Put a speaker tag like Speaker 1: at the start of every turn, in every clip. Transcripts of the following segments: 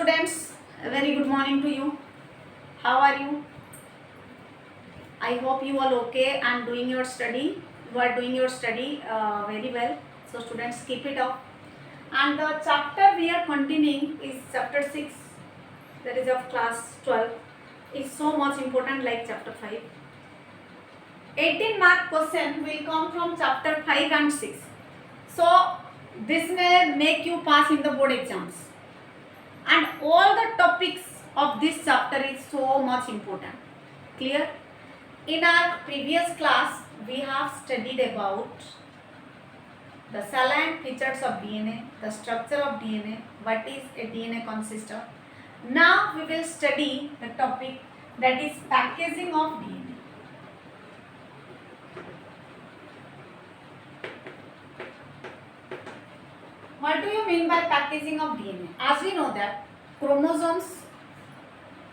Speaker 1: students, a very good morning to you. How are you? I hope you all okay and doing your study. You are doing your study very well. So students, keep it up. And the chapter we are continuing is chapter 6, that is of class 12. Is so much important like chapter 5. 18 mark question will come from chapter 5 and 6. So this may make you pass in the board exams. And all the topics of this chapter is so much important. Clear? In our previous class, we have studied about the salient features of DNA, the structure of DNA, what is a DNA consists of. Now we will study the topic that is packaging of DNA. What do you mean by packaging of DNA? As we know that chromosomes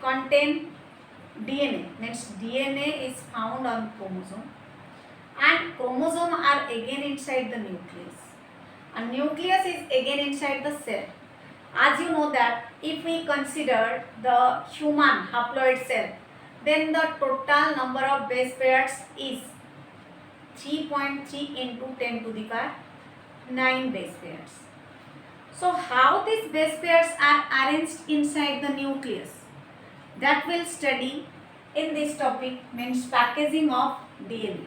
Speaker 1: contain DNA, means DNA is found on chromosome, and chromosome are again inside the nucleus, and nucleus is again inside the cell. As you know that if we consider the human haploid cell, then the total number of base pairs is 3.3 into 10 to the power 9 base pairs. So how these base pairs are arranged inside the nucleus, that we'll study in this topic, means packaging of DNA.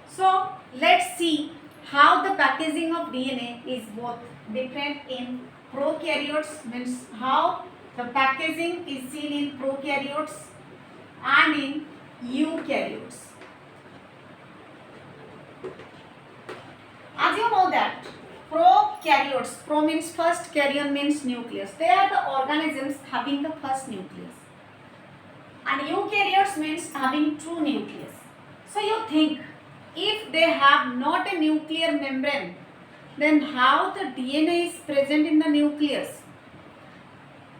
Speaker 1: So let's see how the packaging of DNA is both different in prokaryotes, means how the packaging is seen in prokaryotes and in eukaryotes. As you know that prokaryotes, pro means first, karyon means nucleus. They are the organisms having the first nucleus. And eukaryotes means having two nucleus. So you think, if they have not a nuclear membrane, then how the DNA is present in the nucleus?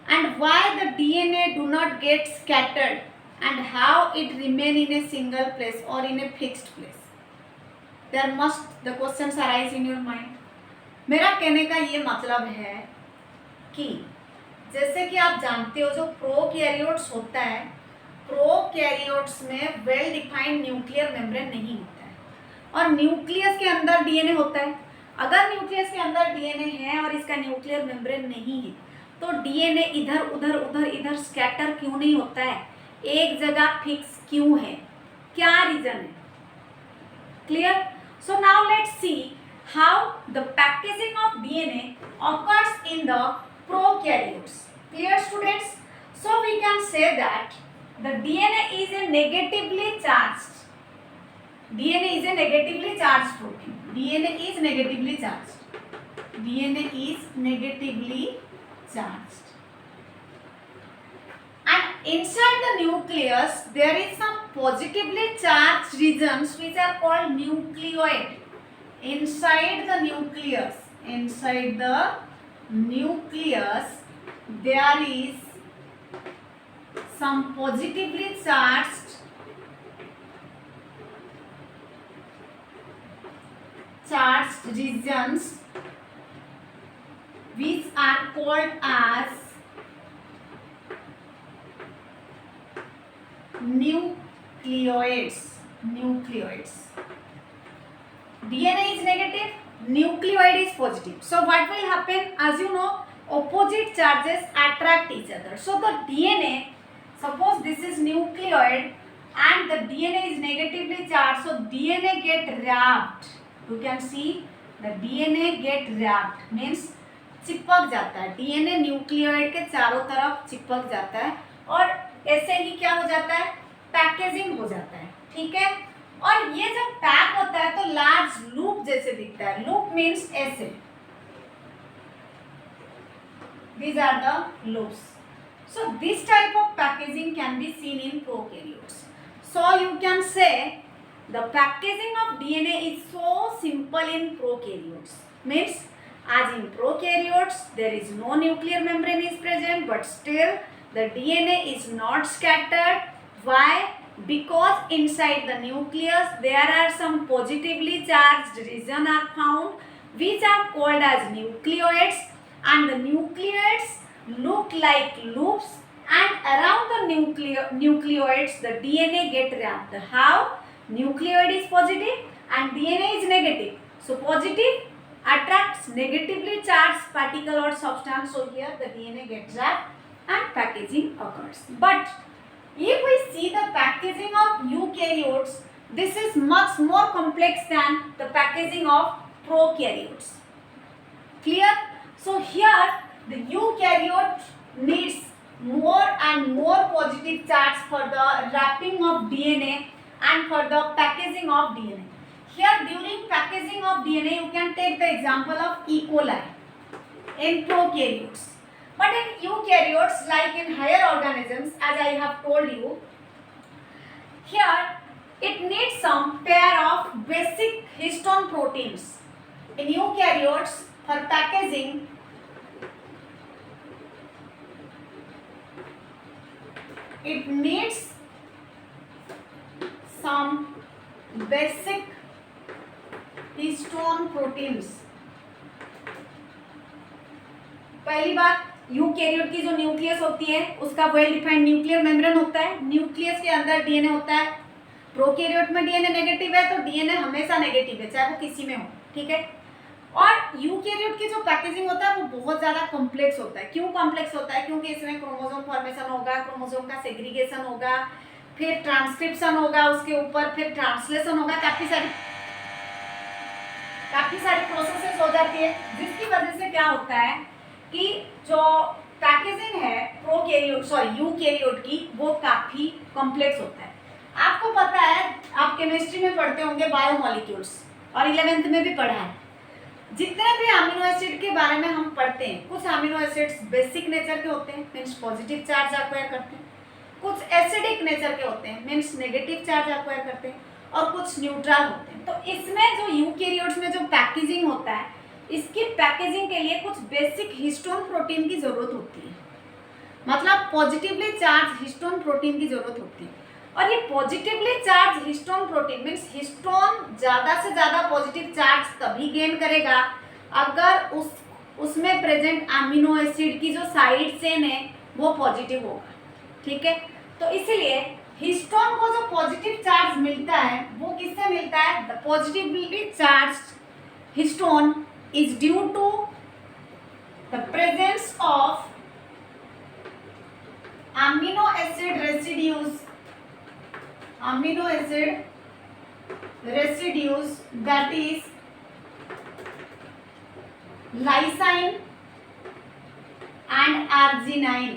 Speaker 1: And why the DNA do not get scattered, and how it remain in a single place or in a fixed place? There must the questions arise in your mind. मेरा कहने का ये मतलब है कि जैसे कि आप जानते हो जो प्रोकैरियोट्स होता है, प्रोकैरियोट्स में वेल डिफाइंड न्यूक्लियर मेम्ब्रेन नहीं होता है, और न्यूक्लियस के अंदर डीएनए होता है. अगर न्यूक्लियस के अंदर डीएनए है और इसका न्यूक्लियर मेम्ब्रेन नहीं है, तो डीएनए इधर उधर उधर इधर स्कैटर क्यों नहीं होता है, एक जगह फिक्स क्यों है, क्या रीजन है? Clear? So now let's see how the packaging of DNA occurs in the prokaryotes. Clear, students? So we can say that the DNA is a negatively charged. DNA is a negatively charged protein. DNA is negatively charged. DNA is negatively charged. And inside the nucleus there is some positively charged regions which are called nucleoid. Inside the nucleus there is some positively charged regions which are called as nucleoids. DNA is negative, nucleoid is positive. So what will happen? As you know, opposite charges attract each other. So the DNA, suppose this is nucleoid and the DNA is negatively charged, so DNA get wrapped. You can see the DNA get wrapped, means चिपक जाता है. DNA nucleoid के चारों तरफ चिपक जाता है और ऐसे ही क्या हो जाता है, पैकेजिंग हो जाता है. ठीक है? और ये जब पैक होता है तो लार्ज लूप जैसे दिखता है. लूप मीन्स ऐसे. These are the loops. So this type of packaging can be seen in prokaryotes. So you can say the packaging of DNA is so simple in prokaryotes. Means as in prokaryotes there is no nuclear membrane is present, but still the DNA is not scattered. Why? Because inside the nucleus there are some positively charged regions are found which are called as nucleoids, and the nucleoids look like loops, and around the nucleoids the DNA get wrapped. How? Nucleoid is positive and DNA is negative. So positive attracts negatively charged particle or substance. So here the DNA gets wrapped and packaging occurs. But if we see the packaging of eukaryotes, this is much more complex than the packaging of prokaryotes. Clear? So here the eukaryote needs more and more positive charge for the wrapping of DNA and for the packaging of DNA. Here during packaging of DNA you can take the example of E. coli in prokaryotes. But in eukaryotes, like in higher organisms, as I have told you, here it needs some pair of basic histone proteins. In eukaryotes, for packaging, it needs some basic histone proteins. पहली बात, eukaryote की जो nucleus होती है उसका well defined nuclear membrane होता है, nucleus के अंदर डीएनए होता है. प्रोकैरियोट में डीएनए नेगेटिव है तो डीएनए हमेशा नेगेटिव है चाहे वो किसी में हो, ठीक है. और यूकैरियोट की जो पैकेजिंग होता है वो बहुत ज़्यादा कॉम्प्लेक्स होता है. क्यों कॉम्प्लेक्स होता है? क्योंकि इसमें क्रोमोसोम फॉर्मेशन होगा, क्रोमोसोम का सेग्रीगेशन होगा, फिर ट्रांसक्रिप्शन होगा उसके ऊपर, फिर ट्रांसलेशन होगा, काफ़ी सारी प्रोसेसेस हो जाती है, जिसकी वजह से क्या होता है कि जो पैकेजिंग है यूकैरियोट की वो काफ़ी कॉम्प्लेक्स होता है. आपको पता है, आप केमिस्ट्री में पढ़ते होंगे बायोमॉलिक्यूल्स और 11th में भी पढ़ा है. जितने भी अमीनो एसिड के बारे में हम पढ़ते हैं, कुछ अमीनो एसिड्स बेसिक नेचर के होते हैं, मीन्स पॉजिटिव चार्ज एक्वायर करते हैं, कुछ एसिडिक नेचर के होते हैं, मीन्स नेगेटिव चार्ज एक्वायर करते हैं, और कुछ न्यूट्रल होते हैं. तो इसमें जो यूकैरियोट्स में जो पैकेजिंग होता है, इसकी पैकेजिंग के लिए कुछ बेसिक हिस्टोन प्रोटीन की जरूरत होती है. मतलब पॉजिटिवली चार्ज हिस्टोन प्रोटीन की जरूरत होती है. और ये positively charge histone protein means histone ज़्यादा से ज़्यादा पॉजिटिव चार्ज तभी गेन करेगा अगर उसमें प्रेजेंट अमीनो एसिड की जो साइड चेन है वो पॉजिटिव होगा, ठीक है. तो इसीलिए हिस्टोन को जो पॉजिटिव चार्ज मिलता है वो किससे मिलता है? The positively charge histone is due to the presence of amino acid residues that is lysine and arginine.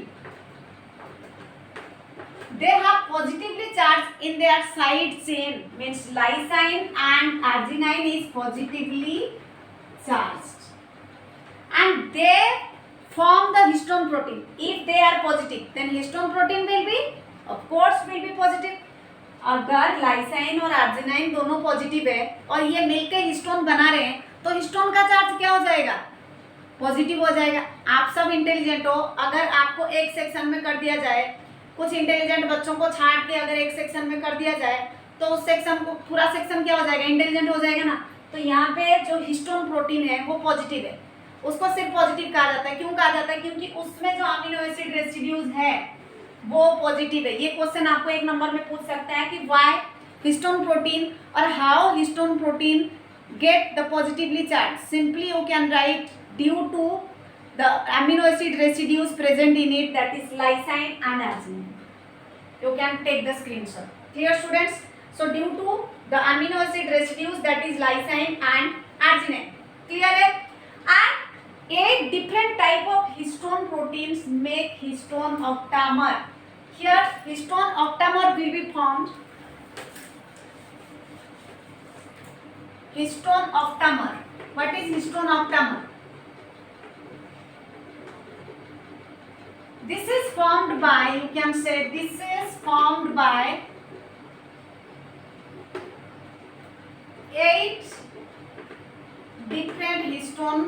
Speaker 1: They have positively charged in their side chain, means lysine and arginine is positively charged and they form the histone protein. If they are positive then histone protein will be positive. अगर lysine और arginine दोनों positive है और ये मिलकर histone बना रहे हैं तो हिस्टोन का चार्ज क्या हो जाएगा? पॉजिटिव हो जाएगा. आप सब इंटेलिजेंट हो, अगर आपको एक सेक्शन में कर दिया जाए, कुछ इंटेलिजेंट बच्चों को छांट के अगर एक सेक्शन में कर दिया जाए तो उस सेक्शन को पूरा सेक्शन क्या हो जाएगा? इंटेलिजेंट हो जाएगा ना. तो यहाँ पे जो हिस्टोन प्रोटीन है वो पॉजिटिव है, उसको सिर्फ पॉजिटिव कहा जाता है. क्यों कहा जाता है? क्योंकि उसमें जो अमीनो एसिड रेसिड्यूज है वो पॉजिटिव है. ये क्वेश्चन आपको एक नंबर में पूछ सकता है कि व्हाई हिस्टोन प्रोटीन और how histone protein get the positively charge. Simply you can write due to the amino acid residues present in it, that is lysine and arginine. You can take the screenshot. Clear students? So due to the amino acid residues, that is lysine and arginine. Clear है? And 8 different type of histone proteins make histone octamer. Here histone octamer will be formed. Histone octamer. What is histone octamer? This is formed by, you can say this is formed by 8 different histone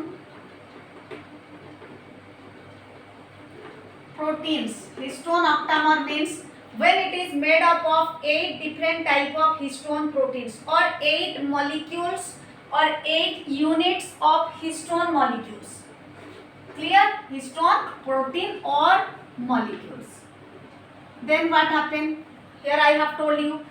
Speaker 1: proteins. Histone octamer means when it is made up of 8 different type of histone proteins or 8 molecules or 8 units of histone molecules. Clear? Histone, protein or molecules. Then what happened? Here I have told you,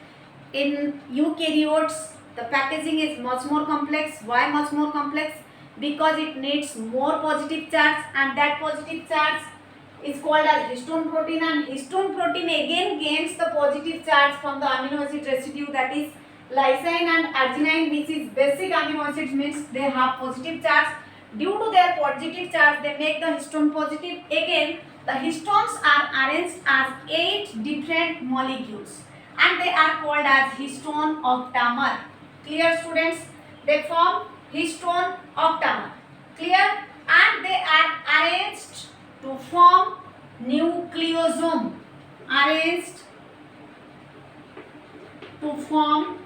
Speaker 1: in eukaryotes the packaging is much more complex. Why much more complex? Because it needs more positive charge, and that positive charge is called as histone protein, and histone protein again gains the positive charge from the amino acid residue, that is lysine and arginine, which is basic amino acids, means they have positive charge. Due to their positive charge, they make the histone positive. Again, the histones are arranged as 8 different molecules, and they are called as histone octamer. Clear, students? They form histone octamer. Clear? And they are arranged to form nucleosome. Arranged to form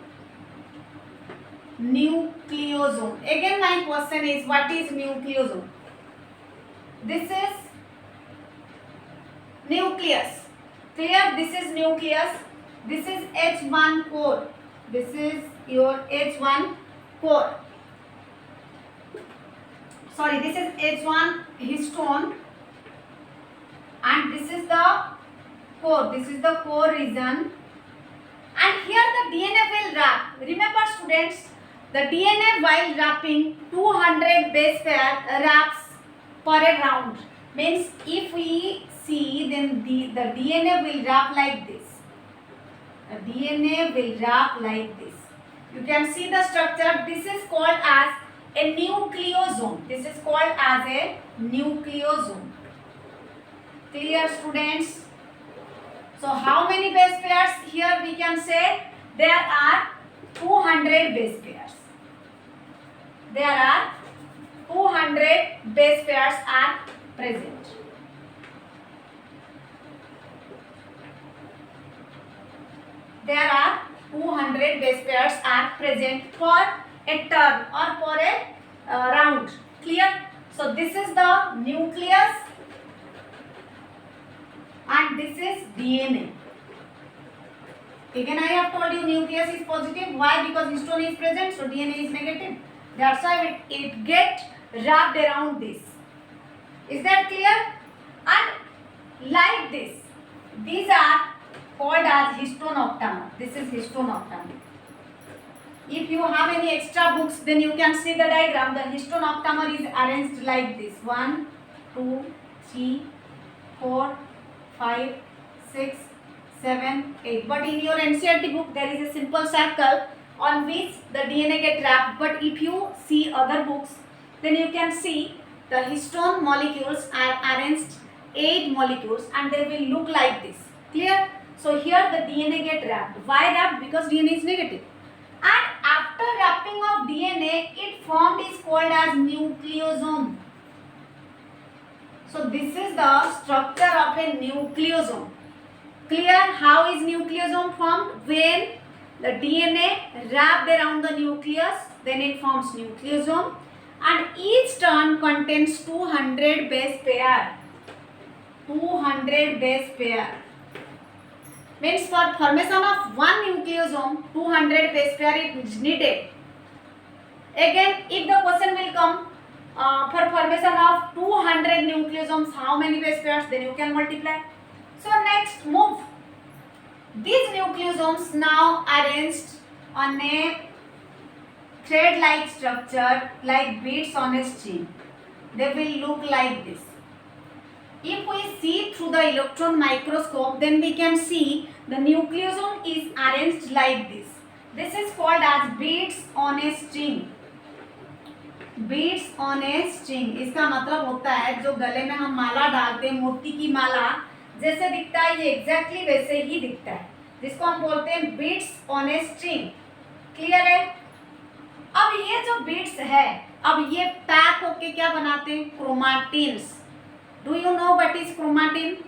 Speaker 1: nucleosome. Again, my question is, what is nucleosome? This is nucleus. Clear? This is nucleus. This is H1 core. This is your H1 core. Sorry, this is H1 histone, and this is the core. This is the core region, and here the DNA will wrap. Remember, students, the DNA while wrapping 200 base pair wraps per a round. Means if we see, then the DNA will wrap like this. The DNA will wrap like this. You can see the structure. This is called as a nucleosome. This is called as a nucleosome. Clear, students? So how many base pairs? Here we can say there are 200 base pairs. There are 200 base pairs are present. There are 200 base pairs are present for a turn or for a round. Clear? So this is the nucleus, and this is DNA. Again, I have told you nucleus is positive. Why? Because histone is present, so DNA is negative. That's why it gets wrapped around this. Is that clear? And like this, these are called as histone octamer. This is histone octamer. If you have any extra books, then you can see the diagram. The histone octamer is arranged like this: 1, 2, 3, 4, 5, 6, 7, 8. But in your NCERT book, there is a simple circle on which the DNA get wrapped. But if you see other books, then you can see the histone molecules are arranged 8 molecules, and they will look like this. Clear? So here the DNA get wrapped. Why wrapped? Because DNA is negative. And after wrapping of DNA, it formed is called as nucleosome. So this is the structure of a nucleosome. Clear? How is nucleosome formed? When the DNA wrapped around the nucleus, then it forms nucleosome, and each turn contains 200 base pair. 200 base pair. Means for formation of one nucleosome, 200 base pair is needed. Again, if the question will come for formation of 200 nucleosomes, how many base pairs, then you can multiply. So next, move. These nucleosomes now arranged on a thread-like structure, like beads on a string. They will look like this. If we see through the electron microscope, then we can see the nucleosome is arranged like this. This is called as beads on a string. Beads on a string. इसका मतलब होता है जो गले में हम माला डालते हैं, मोती की माला जैसे दिखता है, ये एग्जैक्टली वैसे ही दिखता है, जिसको हम बोलते हैं beads on a string. Clear है? अब ये जो बीड्स है, अब ये पैक होके क्या बनाते हैं? क्रोमाटिन्स. Do you know what is chromatin?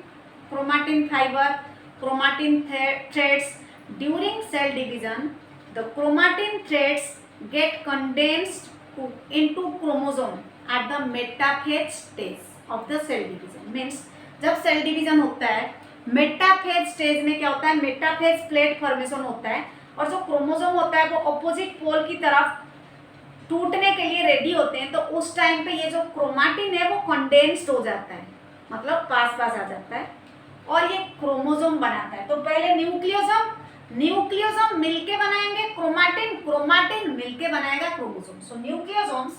Speaker 1: Chromatin fiber, chromatin threads. During cell division, the chromatin threads get condensed into chromosome at the metaphase stage of the cell division. Means जब cell division होता है, metaphase stage में क्या होता है? Metaphase plate formation होता है, और जो क्रोमोसोम होता है वो अपोजिट पोल की तरफ टूटने के लिए रेडी होते हैं, तो उस टाइम पे ये जो क्रोमाटिन है वो कंडेंस्ड हो जाता है, मतलब पास पास आ जाता है और ये क्रोमोसोम बनाता है। तो पहले न्यूक्लियोसोम मिलके बनाएंगे क्रोमाटिन, क्रोमाटिन मिलके बनाएगा chromosome. So nucleosome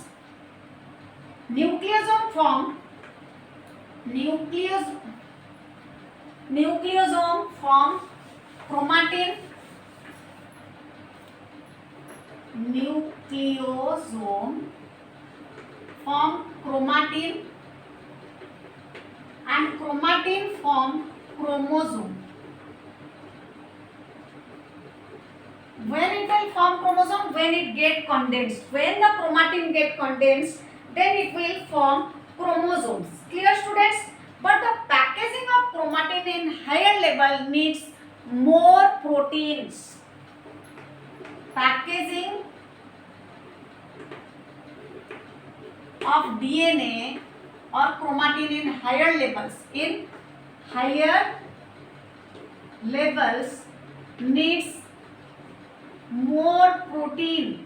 Speaker 1: form chromatin, nucleosome form chromatin and chromatin form chromosome. When it will form chromosome? When it get condensed. When the chromatin get condensed, then it will form chromosomes. Clear, students? But the packaging of chromatin in higher level needs more proteins. Packaging of DNA or chromatin in higher levels needs more protein.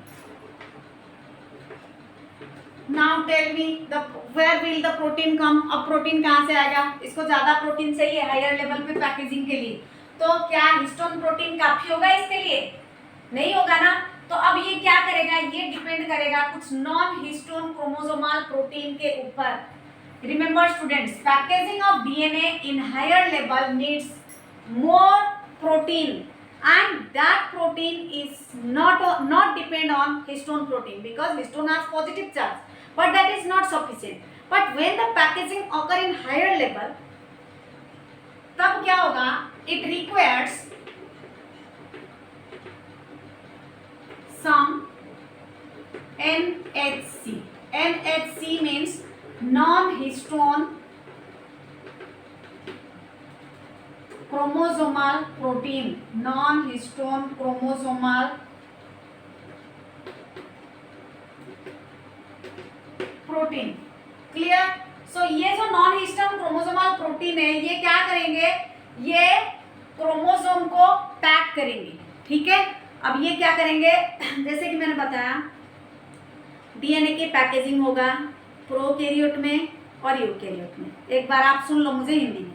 Speaker 1: Now tell me where will the protein come? अब protein कहाँ से आएगा? इसको ज्यादा protein चाहिए higher level पे packaging के लिए, तो क्या हिस्टोन प्रोटीन काफी होगा इसके लिए? नहीं होगा ना। तो अब ये क्या करेगा? ये डिपेंड करेगा कुछ नॉन हिस्टोन क्रोमोसोमल प्रोटीन के ऊपर। Remember students, packaging of DNA in higher level needs more protein and that protein is not depend on histone protein because histone has positive charge, but that is not sufficient. But when the packaging occur in higher level, तब क्या होगा? It requires some NHC. NHC means non-histone chromosomal protein. Non-histone chromosomal protein. Clear? So ये जो non-histone chromosomal protein है, ये क्या करेंगे? ये क्रोमोसोम को पैक करेंगे। ठीक है, अब ये क्या करेंगे? जैसे कि मैंने बताया डीएनए की पैकेजिंग होगा प्रोकैरियोट में और यूकैरियोट में। एक बार आप सुन लो मुझे हिंदी में।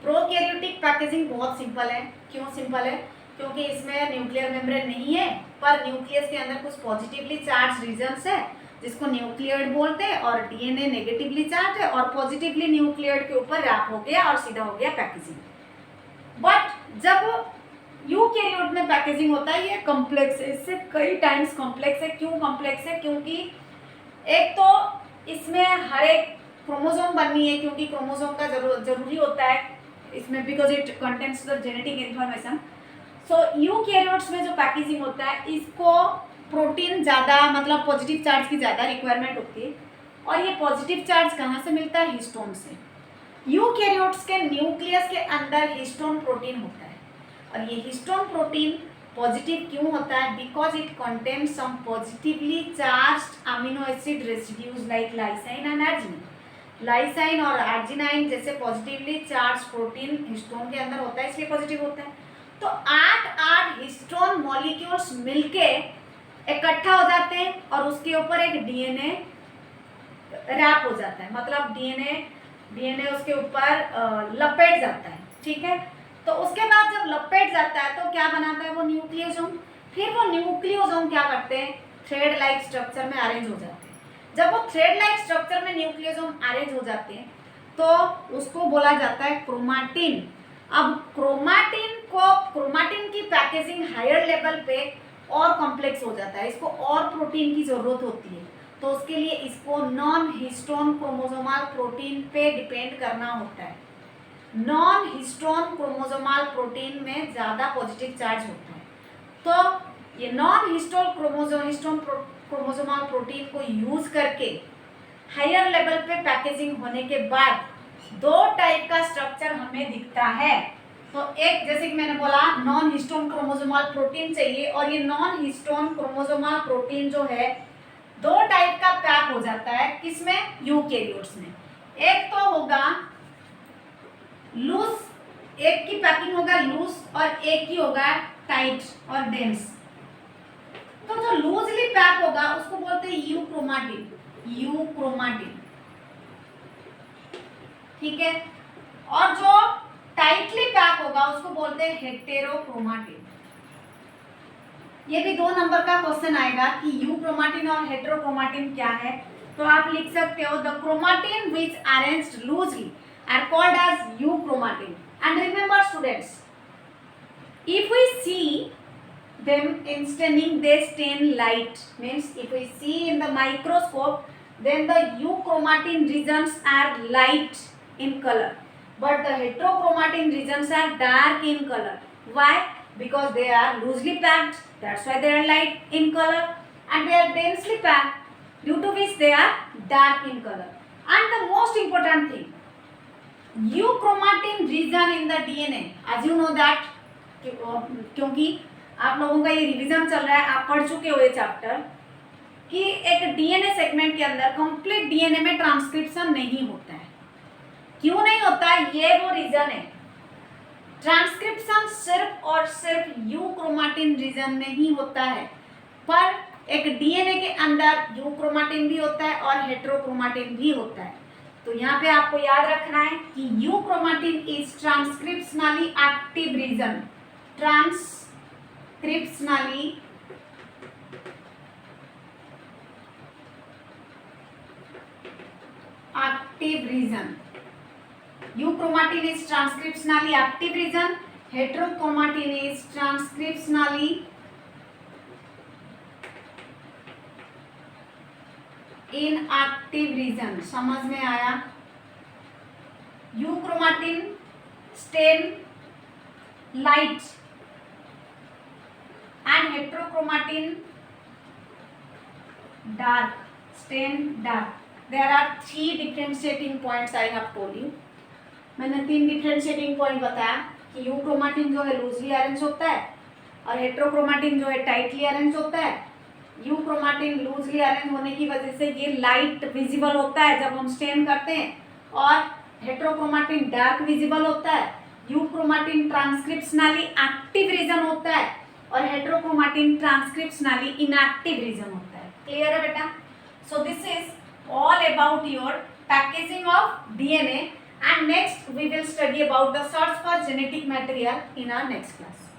Speaker 1: प्रोकैरियोटिक पैकेजिंग बहुत सिंपल है। क्यों सिंपल है? क्योंकि इसमें न्यूक्लियर मेम्ब्रेन नहीं है, पर न्यूक्लियस के अंदर कुछ पॉजिटिवली चार्ज रीजन्स है जिसको न्यूक्लियोइड बोलते हैं, और डीएनए नेगेटिवली चार्ज है और पॉजिटिवली न्यूक्लियोइड के ऊपर रैप हो गया और सीधा हो गया पैकेजिंग। बट जब यूकैरियोट में पैकेजिंग होता है, ये कॉम्प्लेक्स है, इससे कई टाइम्स कॉम्प्लेक्स है। क्यों कॉम्प्लेक्स है? क्योंकि एक तो इसमें हर एक क्रोमोसोम बननी है, क्योंकि क्रोमोसोम का जरूरी होता है इसमें, because it contains the genetic information. So eukaryotes में जो पैकेजिंग होता है, इसको प्रोटीन ज़्यादा, मतलब पॉजिटिव चार्ज की ज़्यादा रिक्वायरमेंट होती है, और ये पॉजिटिव चार्ज कहाँ से मिलता है? हिस्टोन से। यूकैरियोट्स के न्यूक्लियस के अंदर हिस्टोन प्रोटीन होता है, और ये हिस्टोन प्रोटीन पॉजिटिव क्यों होता है? Because it contains some positively charged amino acid residues like lysine and arginine. Lysine और अर्जिनाइन जैसे पॉजिटिवली चार्ज प्रोटीन हिस्टोन के अंदर होता है, इसलिए पॉजिटिव होता है। तो 8 हिस्टोन मॉलिक्यूल्स मिलके इकट्ठा हो जाते हैं और उसके ऊपर एक डीएनए रैप हो जाता है, मतलब डीएनए उसके ऊपर लपेट जाता है। ठीक है, तो उसके बाद जब लपेट जाता है तो क्या बनाता है? वो न्यूक्लियोसोम। फिर वो न्यूक्लियोसोम क्या करते हैं? थ्रेड लाइक स्ट्रक्चर में अरेंज हो जाते हैं। जब वो थ्रेड लाइक स्ट्रक्चर में न्यूक्लियोसोम अरेंज हो जाते हैं तो उसको बोला जाता है क्रोमाटिन। अब क्रोमाटिन की पैकेजिंग हायर लेवल पे और कॉम्प्लेक्स हो जाता है, इसको और प्रोटीन की जरूरत होती है, तो उसके लिए इसको नॉन हिस्टोन क्रोमोसोमल प्रोटीन पे डिपेंड करना होता है। नॉन हिस्टोन क्रोमोसोमल प्रोटीन में ज़्यादा पॉजिटिव चार्ज होता है, तो ये नॉन हिस्टोन क्रोमोसोमल प्रोटीन को यूज करके हायर लेवल पे पैकेजिंग होने के बाद 2 टाइप का स्ट्रक्चर हमें दिखता है। तो एक, जैसे कि मैंने बोला, नॉन हिस्टोन क्रोमोसोमल प्रोटीन चाहिए, और ये नॉन हिस्टोन क्रोमोसोमल प्रोटीन जो है 2 टाइप का पैक हो जाता है। किसमें? यूकैरियोट्स में। एक तो होगा लूज, एक की पैकिंग होगा लूज और एक की होगा टाइट और डेंस। तो जो लूजली पैक होगा उसको बोलते बोलते हैं यूक्रोमाटिन, यूक्रोमाटिन, ठीक है। और जो टाइटली पैक होगा उसको बोलते हैं हेटेरोक्रोमाटिन। ये भी 2 नंबर का क्वेश्चन आएगा कि यूक्रोमाटिन और हेटेरोक्रोमाटिन क्या है। तो आप लिख सकते हो the chromatin which arranged loosely are called as euchromatin. And remember students, if we see them in staining, they stain light, means if we see in the microscope then the euchromatin regions are light in color, but the heterochromatin regions are dark in color. Why? Because they are loosely packed, that's why they are light in color, and they are densely packed, due to which they are dark in color. And the most important thing, euchromatin region in the DNA, as you know that, क्योंकि आप लोगों का ये revision चल रहा है, आप पढ़ चुके हो ये चैप्टर, कि एक डीएनए सेगमेंट के अंदर कंप्लीट डीएनए में ट्रांसक्रिप्शन नहीं होता है। क्यों नहीं होता है? ये वो रीजन है। ट्रांसक्रिप्शन सिर्फ और सिर्फ यूक्रोमाटिन रीजन में ही होता है, पर एक डीएनए के अंदर यूक्रोमाटिन भी होता है और हेटेरोक्रोमाटिन भी होता है। तो यहाँ पे आपको याद रखना है कि euchromatin is transcriptionally active region, transcriptionally active region. Euchromatin is transcriptionally active region. Heterochromatin is transcriptionally inactive region. समझ में आया? Euchromatin stain light and heterochromatin dark, stain dark. There are 3 differentiating points I have told you. मैंने 3 differentiating point बताया कि यूक्रोमाटिन जो है loosely arrange होता है और हेटेरोक्रोमाटिन जो है टाइटली अरेंज होता है। यूक्रोमाटिन लूजली अरेंज होने की वजह से ये लाइट विजिबल होता है जब हम स्टेन करते हैं, और हेटेरोक्रोमाटिन डार्क विजिबल होता है। यूक्रोमाटिन ट्रांसक्रिप्शनली एक्टिव रीजन होता है और हेटेरोक्रोमाटिन ट्रांसक्रिप्शनली इनएक्टिव रीजन होता है। क्लियर है बेटा? So this is all about your packaging of DNA, and next we will study about the search for genetic material in our next class.